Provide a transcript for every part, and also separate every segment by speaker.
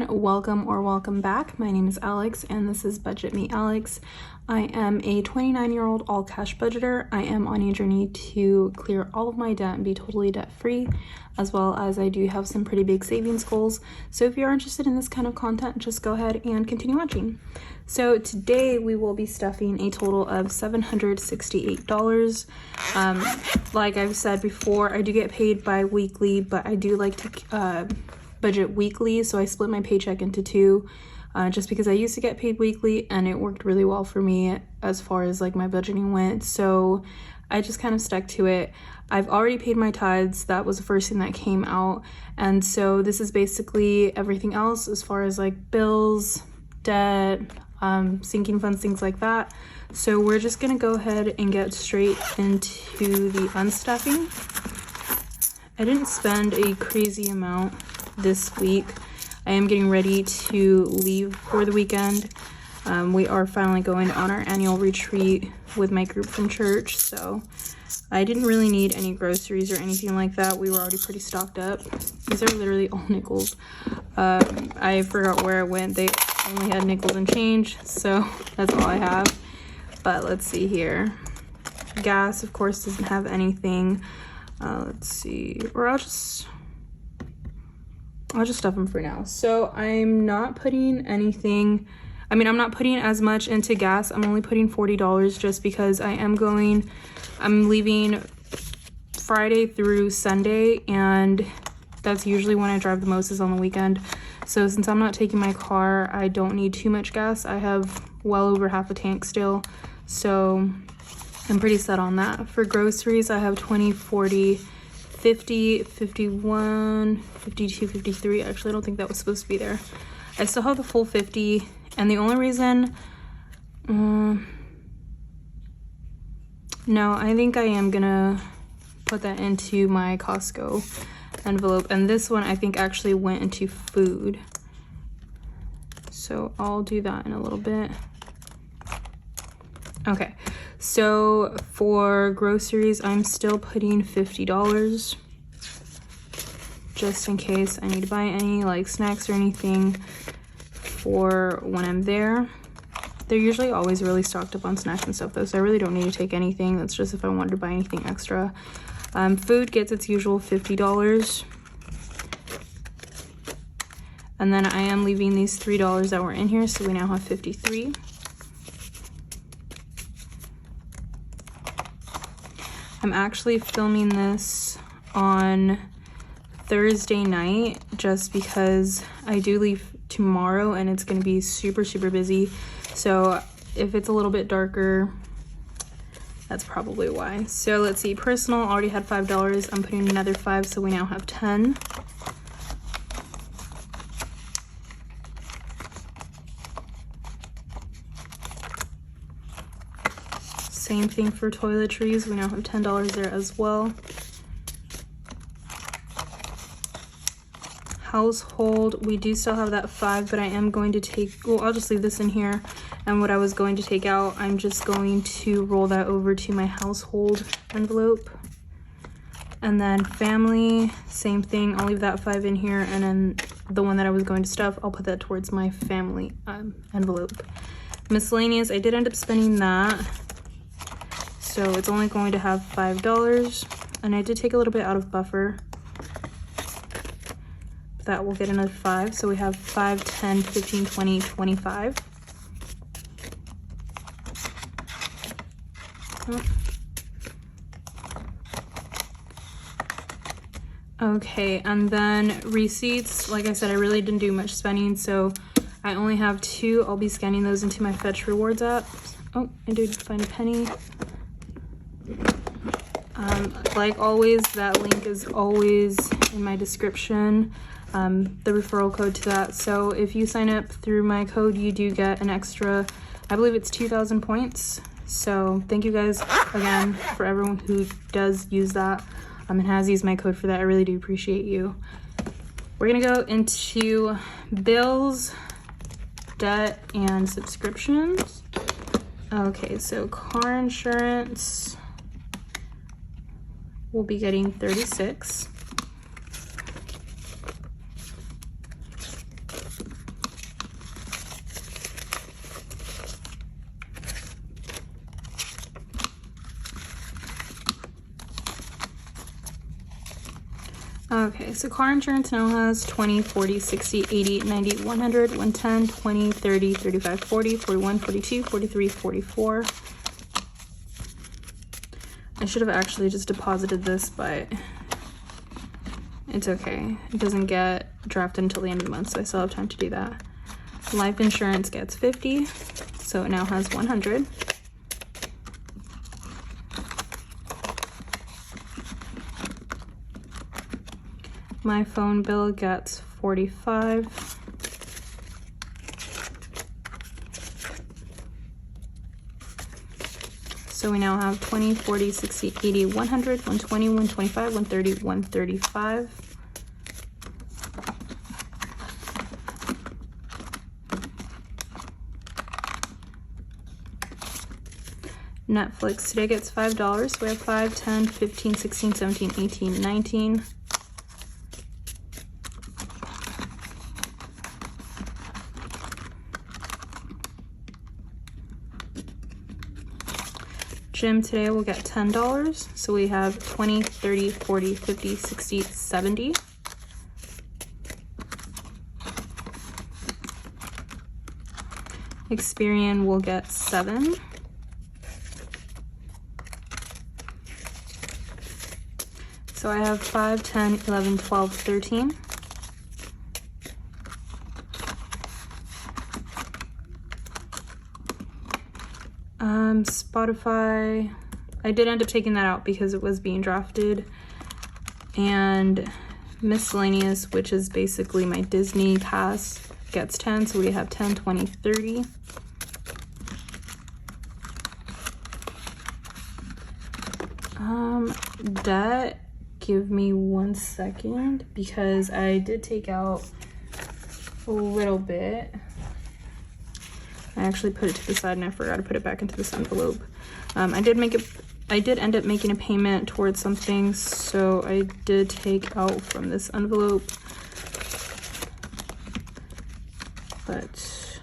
Speaker 1: Welcome back. My name is Alex and this is Budget Me Alex. I am a 29-year-old all cash budgeter. I am on a journey to clear all of my debt and be totally debt free, as well as I do have some pretty big savings goals. So if you're interested in this kind of content, just go ahead and continue watching. So today we will be stuffing a total of $768. Like I've said before, I do get paid bi-weekly, but I do like to budget weekly, so I split my paycheck into two, just because I used to get paid weekly and it worked really well for me as far as like my budgeting went, so I just kind of stuck to it. I've already paid my tithes. That was the first thing that came out, and so this is basically everything else as far as like bills, debt, sinking funds, things like that. So we're just gonna go ahead and get straight into the unstuffing. I didn't spend a crazy amount this week. I am getting ready to leave for the weekend. We are finally going on our annual retreat with my group from church, so I didn't really need any groceries or anything like that. We were already pretty stocked up. These are literally all nickels. I forgot where I went. They only had nickels and change, so that's all I have. But let's see here. Gas, of course, doesn't have anything. Let's see, or I'll just stuff them for now. So I'm not putting anything, I'm not putting as much into gas. I'm only putting $40 just because I'm leaving Friday through Sunday, and that's usually when I drive the most, is on the weekend. So since I'm not taking my car, I don't need too much gas. I have well over half a tank still, so I'm pretty set on that. For groceries, I have 20, 40, 50, 51, 52, 53. Actually, I don't think that was supposed to be there. I still have the full 50, and the only reason, no, I think I am gonna put that into my Costco envelope, and this one I think actually went into food. So I'll do that in a little bit. Okay, so for groceries, I'm still putting $50 just in case I need to buy any like snacks or anything for when I'm there. They're usually always really stocked up on snacks and stuff though, so I really don't need to take anything. That's just if I wanted to buy anything extra. Food gets its usual $50. And then I am leaving these $3 that were in here, so we now have 53. I'm actually filming this on Thursday night just because I do leave tomorrow and it's going to be super busy. So if it's a little bit darker, that's probably why. So let's see, personal already had $5. I'm putting another 5, so we now have 10. Same thing for toiletries. We now have $10 there as well. Household, we do still have that 5, but I am going to take, well, I'll just leave this in here. And what I was going to take out, I'm just going to roll that over to my household envelope. And then family, same thing. I'll leave that 5 in here, and then the one that I was going to stuff, I'll put that towards my family envelope. Miscellaneous, I did end up spending that. So it's only going to have $5, and I did take a little bit out of buffer. That will get another 5, so we have 5, 10, 15, 20, 25. Okay, and then receipts, like I said, I really didn't do much spending, so I only have 2. I'll be scanning those into my Fetch Rewards app. Oh, I did find a penny. Like always, that link is always in my description, the referral code to that. So if you sign up through my code, you do get an extra, I believe it's 2,000 points. So thank you guys again for everyone who does use that and has used my code for that. I really do appreciate you. We're gonna go into bills, debt, and subscriptions. Okay, so car insurance, we'll be getting 36. Okay, so car insurance now has 20, 40, 60, 80, 90, 100, 110, 20, 30, 35, 40, 41, 42, 43, 44. I should have actually just deposited this, but it's okay. It doesn't get drafted until the end of the month, so I still have time to do that. Life insurance gets 50, so it now has 100. My phone bill gets 45. So we now have 20, 40, 60, 80, 100, 120, 125, 130, 135. Netflix today gets $5. So we have 5, 10, 15, 16, 17, 18, 19. Gym today will get $10. So we have 20, 30, 40, 50, 60, 70. Experian will get 7. So I have 5, 10, 11, 12, 13. Spotify, I did end up taking that out because it was being drafted. And miscellaneous, which is basically my Disney pass, gets 10. So we have 10, 20, 30. Debt, give me 1 second because I did take out a little bit. I actually put it to the side and I forgot to put it back into this envelope. I did end up making a payment towards something, so I did take out from this envelope. But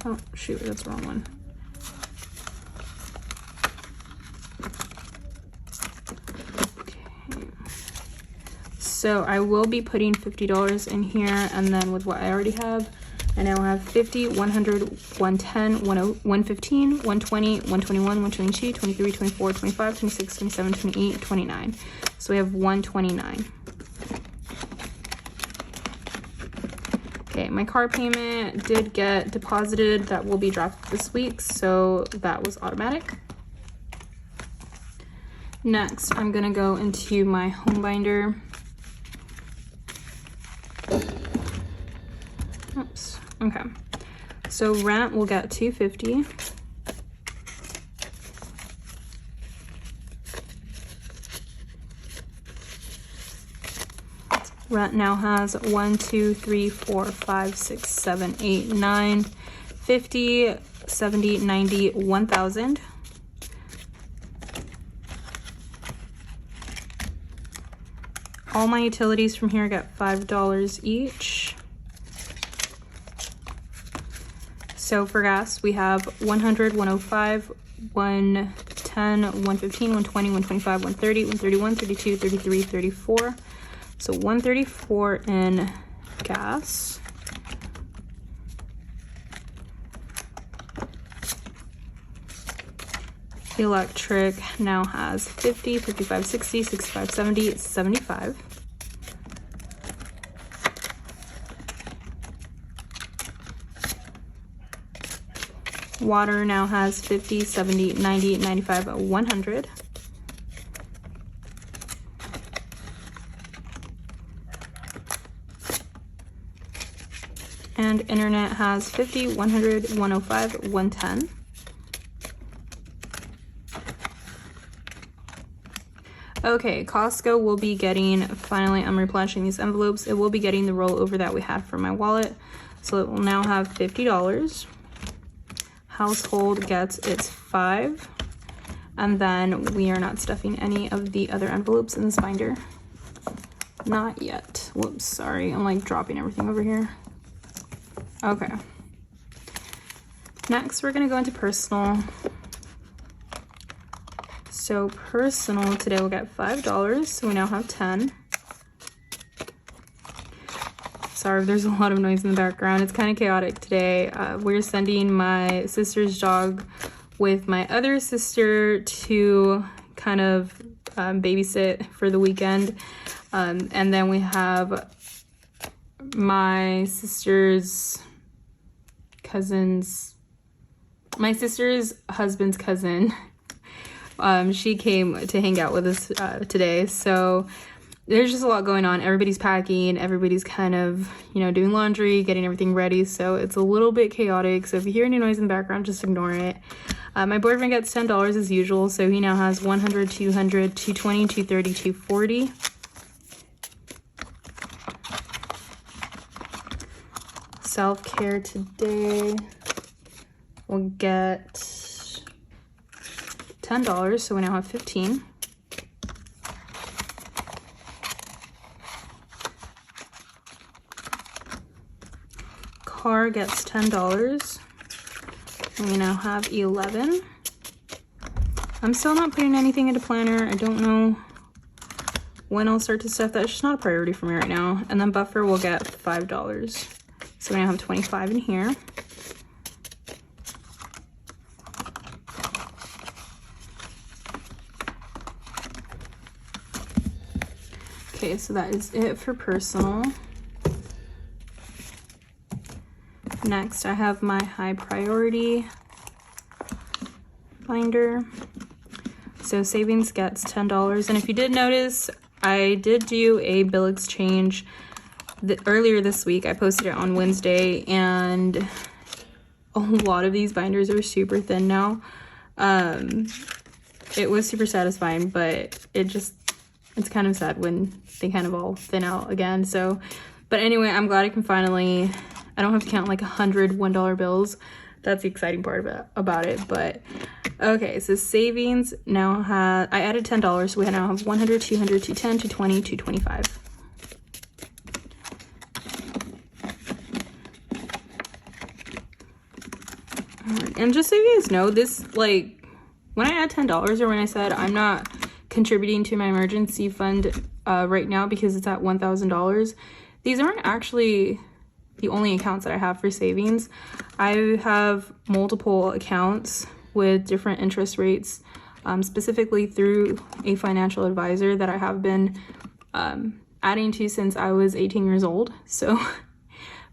Speaker 1: oh shoot, that's the wrong one. Okay. So I will be putting $50 in here, and then with what I already have, I now have 50, 100, 110, 115, 120, 121, 122, 23, 24, 25, 26, 27, 28, 29. So we have 129. Okay, my car payment did get deposited. That will be drafted this week, so that was automatic. Next, I'm gonna go into my home binder. Oops. Okay, so rent will get $250. Rent now has 1, 2, 3, 4, 5, 6, 7, 8, 9, 50, 70, 90, 1,000. All my utilities from here get $5 each. So for gas, we have 100, 105, 110, 115, 120, 125, 130, 131, 32, 33, 34. So 134 in gas. Electric now has 50, 55, 60, 65, 70, 75. Water now has 50, 70, 90, 95, 100. And internet has 50, 100, 105, 110. Okay, Costco will be getting, finally I'm replenishing these envelopes. It will be getting the rollover that we had for my wallet. So it will now have $50. Household gets its 5. And then we are not stuffing any of the other envelopes in this binder. Not yet. Whoops, sorry. I'm like dropping everything over here. Okay. Next, we're gonna go into personal. So personal today will get $5, so we now have 10. Sorry if there's a lot of noise in the background. It's kind of chaotic today. We're sending my sister's dog with my other sister to kind of babysit for the weekend. And then we have my sister's husband's cousin. She came to hang out with us today. So there's just a lot going on. Everybody's packing, everybody's kind of, you know, doing laundry, getting everything ready. So it's a little bit chaotic. So if you hear any noise in the background, just ignore it. My boyfriend gets $10 as usual. So he now has 100, 200, 220, 230, 240. Self-care today will get $10, so we now have 15. Car gets $10, and we now have 11. I'm still not putting anything into planner. I don't know when I'll start to stuff. That's just not a priority for me right now. And then buffer will get $5. So we now have 25 in here. Okay, so that is it for personal. Next, I have my high priority binder. So savings gets $10. And if you did notice, I did do a bill exchange earlier this week. I posted it on Wednesday, and a lot of these binders are super thin now. It was super satisfying, but it's kind of sad when they kind of all thin out again. So, but anyway, I'm glad I can finally, I don't have to count like 100 $1 bills. That's the exciting part about it. But okay, so savings now I added $10, so we now have 100, 200, 210, 220, 225. And just so you guys know, this, like, when I add $10, or when I said I'm not contributing to my emergency fund right now because it's at $1,000, these aren't actually the only accounts that I have for savings. I have multiple accounts with different interest rates, specifically through a financial advisor that I have been adding to since I was 18 years old. So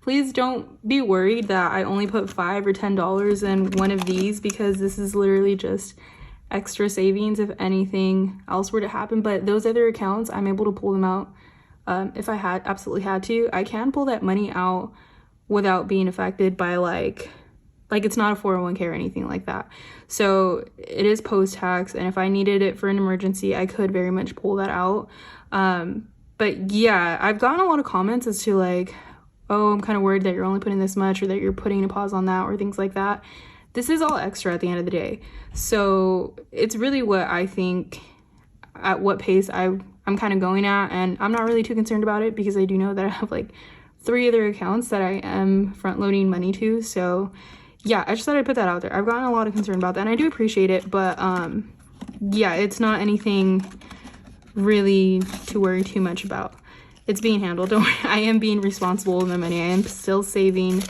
Speaker 1: please don't be worried that I only put $5 or $10 in one of these, because this is literally just extra savings if anything else were to happen. But those other accounts, I'm able to pull them out if I absolutely had to. I can pull that money out without being affected by like it's not a 401k or anything like that. So it is post-tax, and if I needed it for an emergency, I could very much pull that out. But yeah, I've gotten a lot of comments as to like, oh, I'm kind of worried that you're only putting this much, or that you're putting a pause on that, or things like that. This is all extra at the end of the day. So it's really what I think, at what pace I'm kind of going at, and I'm not really too concerned about it because I do know that I have like 3 other accounts that I am front loading money to. So yeah, I just thought I'd put that out there. I've gotten a lot of concern about that, and I do appreciate it, but yeah, it's not anything really to worry too much about. It's being handled. Don't worry. I am being responsible with my money. I am still saving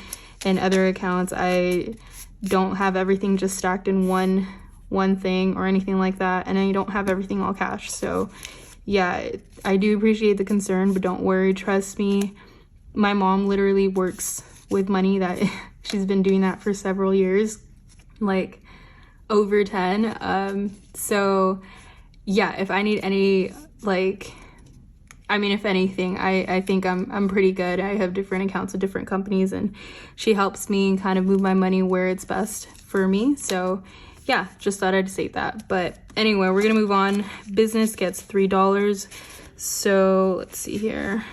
Speaker 1: in other accounts. I don't have everything just stacked in one thing or anything like that, and I don't have everything all cash. So yeah, I do appreciate the concern, but don't worry, trust me. My mom literally works with money. that she's been doing that for several years, like over 10. So yeah, if I need any, like, I mean, if anything, I think I'm pretty good. I have different accounts with different companies, and she helps me kind of move my money where it's best for me. So yeah, just thought I'd state that. But anyway, we're gonna move on. Business gets $3. So let's see here.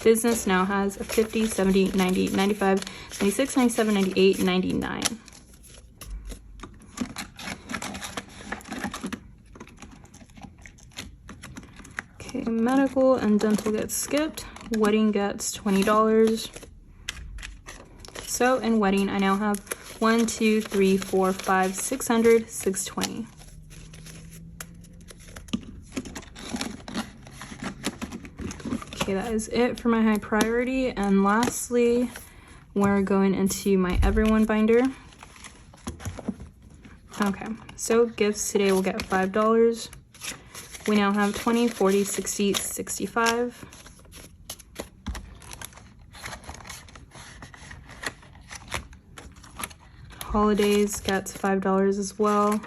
Speaker 1: Business now has a 50, 70, 90, 95, 96, 97, 98, 99. Okay, medical and dental gets skipped. Wedding gets $20. So in wedding, I now have 1, 2, 3, 4, 5, 600, 620. Okay, that is it for my high priority. And lastly, we're going into my everyone binder. Okay, so gifts today will get $5. We now have 20, 40, 60, 65. Holidays gets $5 as well.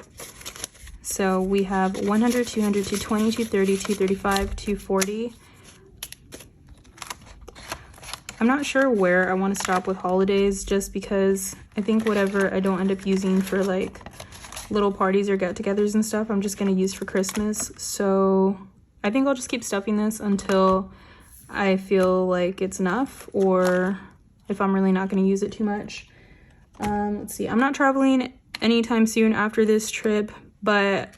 Speaker 1: So we have 100, 200, 220, 230, 235, 240. I'm not sure where I want to stop with holidays, just because I think whatever I don't end up using for like little parties or get-togethers and stuff, I'm just going to use for Christmas. So I think I'll just keep stuffing this until I feel like it's enough, or if I'm really not going to use it too much. Let's see, I'm not traveling anytime soon after this trip, but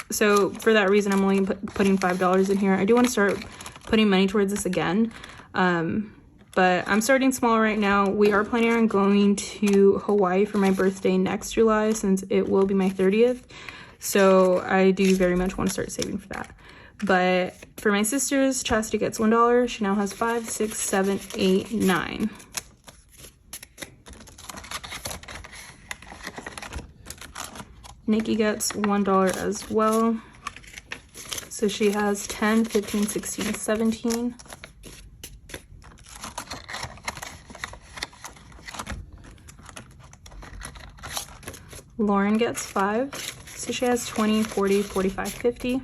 Speaker 1: so for that reason I'm only putting $5 in here. I do want to start putting money towards this again, but I'm starting small right now. We are planning on going to Hawaii for my birthday next July, since it will be my 30th, so I do very much want to start saving for that. But for my sisters, Chastity gets $1. She now has 5, 6, 7, 8, 9. Nikki gets $1 as well. So she has 10, 15, 16, 17. Lauren gets 5. So she has 20, 40, 45, 50.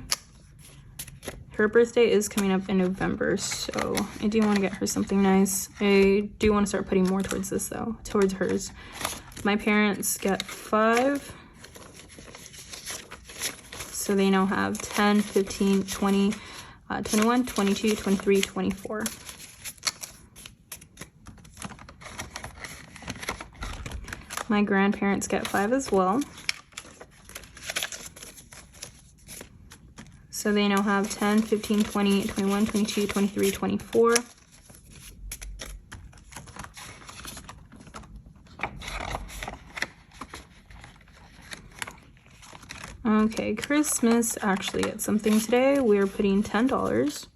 Speaker 1: Her birthday is coming up in November, so I do want to get her something nice. I do want to start putting more towards this though, towards hers. My parents get 5. So they now have 10, 15, 20, 21, 22, 23, 24. My grandparents get 5 as well. So they now have 10, 15, 20, 21, 22, 23, 24. Okay, Christmas actually gets something today. We're putting $10.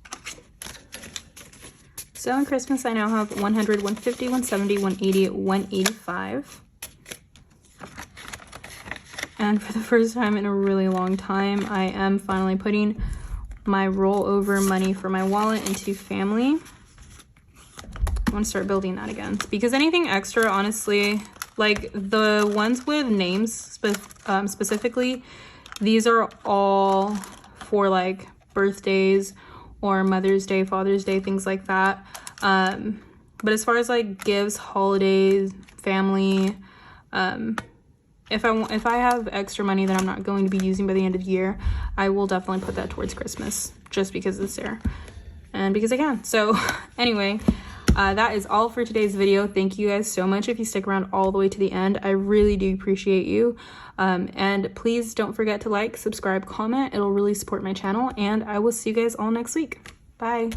Speaker 1: So on Christmas, I now have 100, 150, 170, 180, 185. And for the first time in a really long time, I am finally putting my rollover money for my wallet into family. I want to start building that again, because anything extra, honestly, like the ones with names specifically, these are all for like birthdays or Mother's Day, Father's Day, things like that. But as far as like gifts, holidays, family, if I have extra money that I'm not going to be using by the end of the year, I will definitely put that towards Christmas, just because it's there and because I can. So anyway, that is all for today's video. Thank you guys so much if you stick around all the way to the end. I really do appreciate you. And please don't forget to like, subscribe, comment. It'll really support my channel, and I will see you guys all next week. Bye.